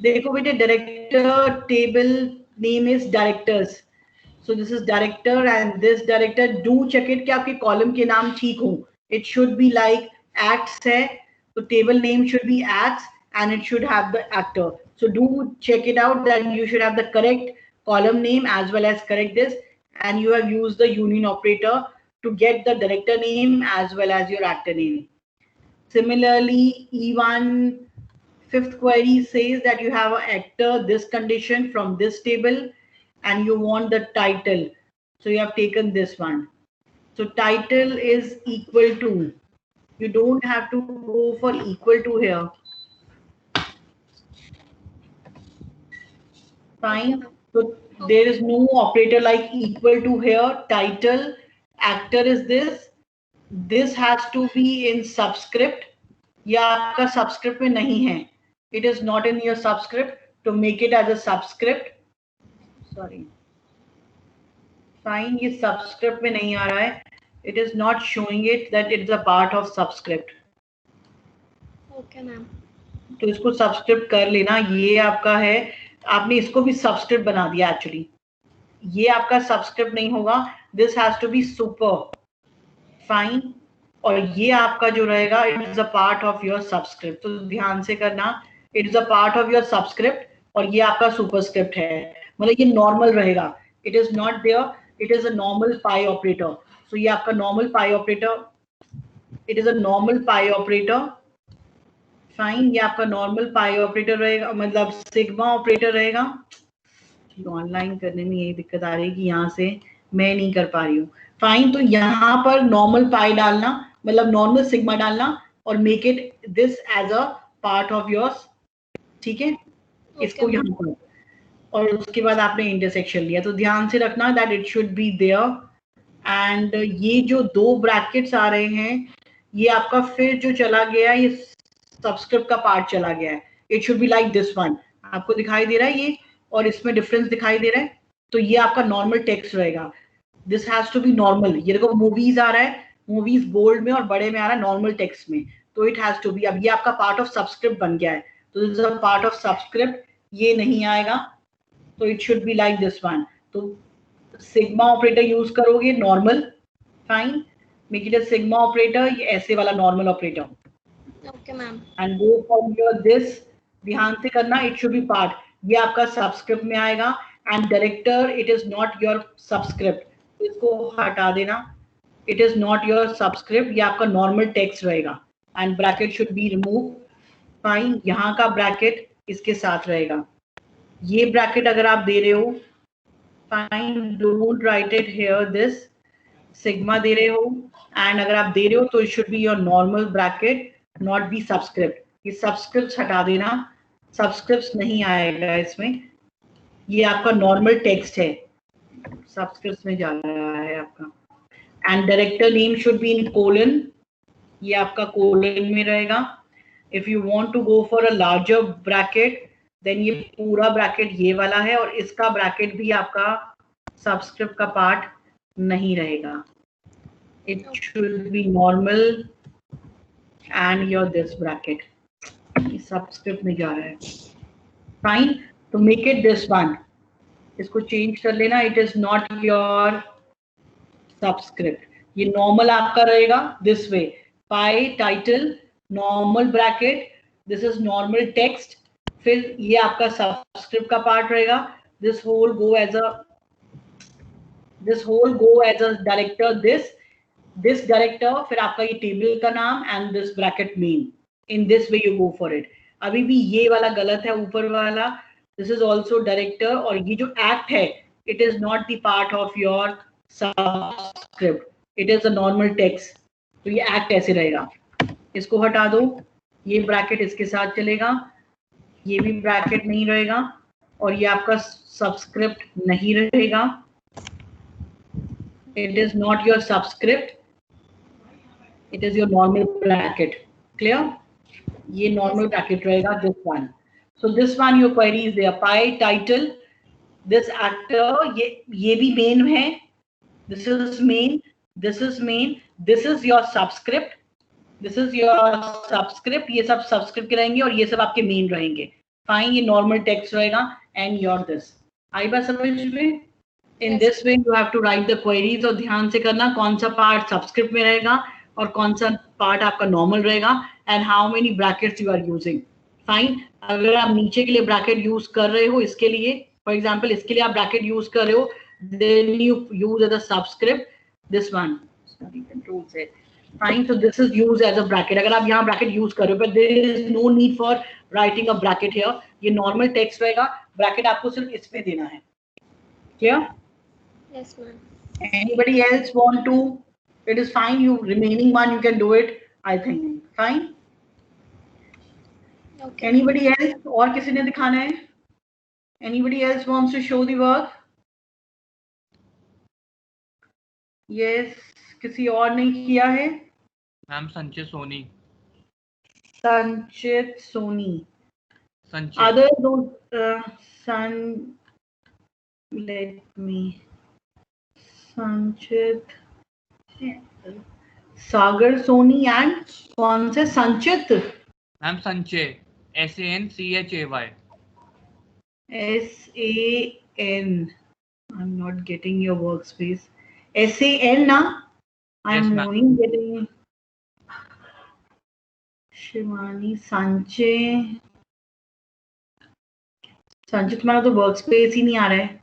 देखो बेटे, director table name is directors. So this is director and this director. Do check it कि आपके column के नाम ठीक हो. It should be like acts है, तो table name should be acts and it should have the actor. So do check it out that you should have the correct column name as well as correct this, and you have used the union operator to get the director name as well as your actor name. Similarly, E1 fifth query says that you have an actor, this condition from this table, and you want the title. So you have taken this one. So title is equal to. You don't have to go for equal to here. Fine. So there is no operator like equal to here. Title, actor is this. This has to be in subscript. या आपका subscript में नहीं है. It is not in your subscript. To make it as a subscript. Sorry. Fine. ये subscript में नहीं आ रहा है. It is not showing it that it is a part of subscript. Okay, ma'am. तो इसको subscript कर लेना. ये आपका है. आपने इसको भी subscript बना दिया actually. ये आपका subscript नहीं होगा. This has to be super. Fine. और ये आपका जो रहेगा, it is a part of your subscript. तो ध्यान से करना. It is a part of your subscript और ये आपका superscript है. मतलब ये normal रहेगा. It is not there. It is a normal pi operator. So ये आपका normal pi operator. It is a normal pi operator. Fine. ये आपका normal pi operator रहेगा, मतलब sigma operator रहेगा. ऑनलाइन करने में यही दिक्कत आ रही है कि यहाँ से मैं नहीं कर पा रही हूँ. फाइन. तो यहाँ पर नॉर्मल पाई डालना, मतलब नॉर्मल सिग्मा डालना और make it this as a part of yours. ठीक है. इसको यहाँ पर, और उसके बाद आपने इंटरसेक्शन लिया. तो ध्यान से रखना that it should be there. And ये जो दो ब्रैकेट्स आ रहे हैं, ये आपका फिर जो चला गया, ये सबस्क्रिप्ट का पार्ट चला गया है. It should be like this one. आपको दिखाई दे रहा है ये, और इसमें डिफरेंस दिखाई दे रहा है. तो ये आपका नॉर्मल टेक्स्ट रहेगा. This has to be normal. ये देखो मूवीज आ रहा है, मूवीज बोल्ड में और बड़े में आ रहा है नॉर्मल टेक्स्ट में. तो इट हैज टू बी. अब ये आपका पार्ट ऑफ सबस्क्रिप्ट बन गया है. तो this is a part of subscript. ये नहीं आएगा. तो it should be like this one. तो सिग्मा ऑपरेटर यूज करोगे normal. Fine. Make it a sigma operator. ये ऐसे वाला normal operator. Okay, ma'am. And go for your this. ध्यान से करना. It should B part. ये आपका सबस्क्रिप्ट में आएगा. And director, it is not your subscript. इसको हटा देना. It is not your subscript, ये आपका नॉर्मल टेक्स्ट रहेगा and bracket should be remove. Fine, यहाँ का ब्रैकेट इसके साथ रहेगा। ये ब्रैकेट अगर आप दे रहे हो, fine, don't write it here, this sigma दे रहे हो एंड अगर आप दे रहे हो तो it should be your normal bracket, not be subscript. ये सबस्क्रिप्ट हटा देना, सबस्क्रिप्ट नहीं आएगा इसमें, ये आपका नॉर्मल टेक्स्ट है, सबस्क्रिप्ट में जा रहा है आपका। And director name should be in colon, ये आपका कोलन में रहेगा। If you want to go for a larger bracket then ये पूरा ब्रैकेट ये वाला है और इसका ब्रैकेट भी आपका सबस्क्रिप्ट का पार्ट नहीं रहेगा। It should be normal and your this bracket, ये सबस्क्रिप्ट में जा रहा है। फाइन, तो मेक इट दिस वन, इसको चेंज कर लेना, it is not your subscript. ये नॉर्मल आपका रहेगा this way, pi title normal bracket, this is normal text, फिर ये आपका सबस्क्रिप्ट का पार्ट रहेगा। This whole go as a director, this director, फिर आपका ये टेबल का नाम and this bracket main. In this way you go for it. अभी भी ये वाला गलत है, ऊपर वाला, दिस इज ऑल्सो डायरेक्टर, और ये जो एक्ट है it is not the part of your subscript, it is a normal text, तो ये एक्ट ऐसे रहेगा। इसको हटा दो, ये ब्रैकेट इसके साथ चलेगा, ये भी ब्रैकेट नहीं रहेगा और ये आपका सबस्क्रिप्ट नहीं रहेगा, it is not your subscript, it is your normal bracket. Clear? ये नॉर्मल ब्रैकेट रहेगा, this one. So this one your query is there, pi title this actor, ये भी मेन है, this is main, this is main, this is your subscript, this is your subscript, ये सब subscript के रहेंगे और ये सब आपके मेन रहेंगे। फाइन, ये नॉर्मल टेक्स्ट रहेगा एंड योर दिस। आई बात समझ में? In this way you have to write the queries, और ध्यान से करना कौन सा पार्ट सबस्क्रिप्ट में रहेगा और कौन सा पार्ट आपका नॉर्मल रहेगा and how many brackets you are using. Fine, अगर आप नीचे के लिए ब्रैकेट यूज कर रहे हो, इसके लिए फॉर एग्जांपल इसके लिए आप ब्रैकेट यूज कर रहे हो, then you use as a subscript this one, control से। Fine, so this is use as a bracket. अगर आप यहाँ ब्रैकेट यूज कर रहे हो, but there is no need for writing a bracket here, ये नॉर्मल टेक्स्ट रहेगा, bracket आपको सिर्फ इसमें देना है। Clear? Yes, ma'am. Anybody else want to? It is fine, you remaining one you can do it, I think. Fine? Okay. Anybody else? और किसी ने दिखाना है? Anybody else wants to show the work? Yes, किसी और ने किया है? मैम संचित सोनी। संचित सोनी। संचित। Other let me. संचित, सागर सोनी एंड कौन से संचित? मैम संचय, SANCHAY। SAN, I'm not getting your workspace. SAN ना? I'm knowing getting. शिवानी, संचय, संचित, तुम्हारा तो वर्कस्पेस ही नहीं आ रहा है।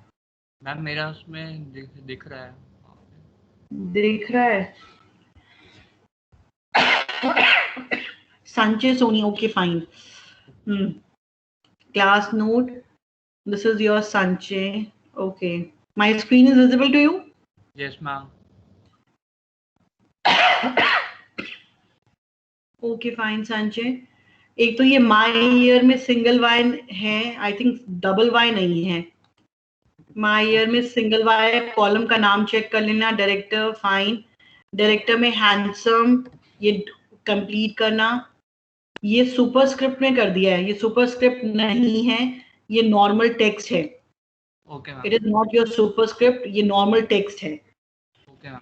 मैम मेरा उसमें दिख रहा है। दिख रहा है Sanchay Soni, okay fine. Class note, this is your Sanchay, okay. My screen is visible to you? Yes ma'am. Okay fine Sanchay. एक तो ये माय ईयर में सिंगल वाई है, आई थिंक डबल वाई नहीं है। माय ईयर में सिंगल वाई, कॉलम का नाम चेक कर लेना, डायरेक्टर, फाइन। डायरेक्टर में हैंडसम, ये कंप्लीट करना। ये सुपरस्क्रिप्ट में कर दिया है, ये सुपरस्क्रिप्ट नहीं है, ये नॉर्मल टेक्स्ट है। Okay ma'am. It is not your superscript, ये नॉर्मल टेक्स्ट है। Okay ma'am.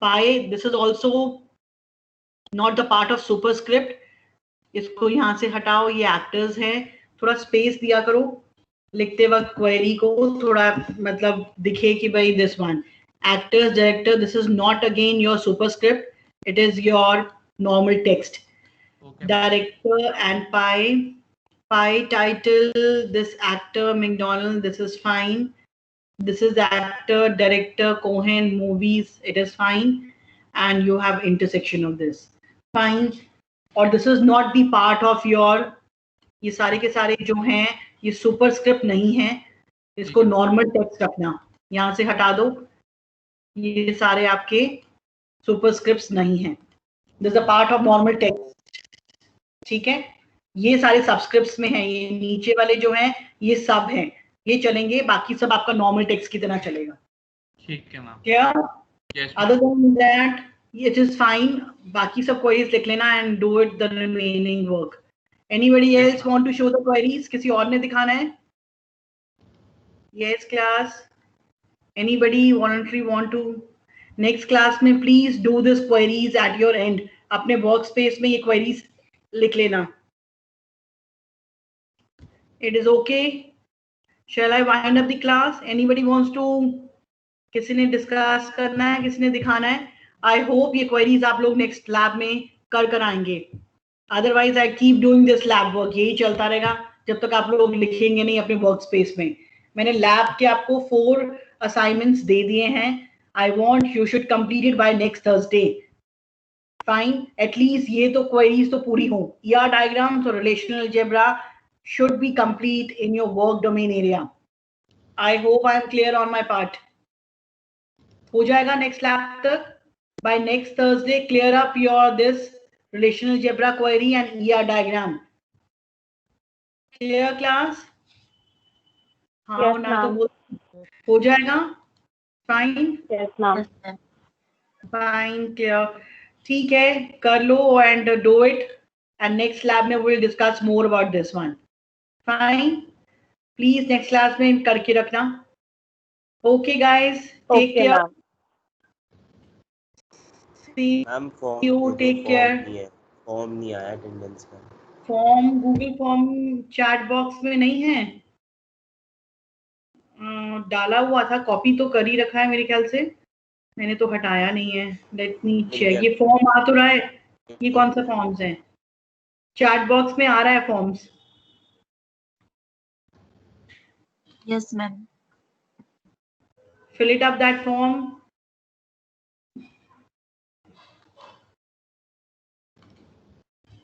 Pi, this is also not the part of superscript, इसको यहाँ से हटाओ, ये एक्टर्स है। थोड़ा स्पेस दिया करो लिखते वक्त, क्वेरी को थोड़ा मतलब दिखे कि भाई this one actors director, this is not again your superscript, it is your normal text. Director and pi title, this actor McDonald, this is fine. This is actor, director, Cohen, movies. It is fine, and you have intersection of this. Fine. और this is not the part of your, ये सारे के सारे जो हैं ये superscript नहीं है, इसको नॉर्मल टेक्स्ट रखना, यहाँ से हटा दो, ये सारे आपके सुपरस्क्रिप्ट्स नहीं हैं. This is a part of normal text. ठीक है, ये सारे सबस्क्रिप्ट्स में हैं, ये नीचे वाले जो हैं ये सब हैं, ये चलेंगे, बाकी सब आपका नॉर्मल टेक्स्ट की तरह चलेगा. ठीक है मैम. क्या yes other then that it is fine. बाकी सब क्वेरीज लिख लेना and do it the remaining work. Anybody else want to show the queries? किसी और ने दिखाना है? Yes class, anybody voluntary want to? Next class में please do this queries at your end. अपने वर्क स्पेस में ये क्वेरीज लिख लेना. It is okay. Shall I wind up the class? Anybody wants to? किसी ने डिस्कस करना है, किसी ने दिखाना है? I hope ये क्वेरीज आप लोग नेक्स्ट लैब में कर आएंगे. Otherwise I keep doing this lab work. यही चलता रहेगा जब तक आप लोग लिखेंगे नहीं अपने वर्क स्पेस में. मैंने लैब के आपको 4 असाइनमेंट्स दे दिए हैं. I want you should complete it by next Thursday. Fine, at least ये तो क्वेरीज तो पूरी हो. ER डायग्राम्स और relational algebra should be complete in your work domain area. I hope I am clear on my part. हो जाएगा next lab तक. By next Thursday, clear up your this relational algebra query and ER diagram. Clear class? हाँ Yes, ना तो ma'am. बोल हो जाएगा. Fine. Yes, ma'am. Fine, clear. ठीक है, कर लो and do it. And next lab में we'll discuss more about this one. Fine. Please next class में करके रखना. Okay guys, take care. See ma'am you, take care. Form नहीं आया attendance का. Form Google form chat box में नहीं है. डाला हुआ था, कॉपी तो कर ही रखा है मेरे ख्याल से, मैंने तो हटाया नहीं है. Let me check. ये फॉर्म आ तो रहा है. ये कौन सा फॉर्म्स है? चैट बॉक्स में आ रहा है forms. Yes, ma'am. Fill it up that form.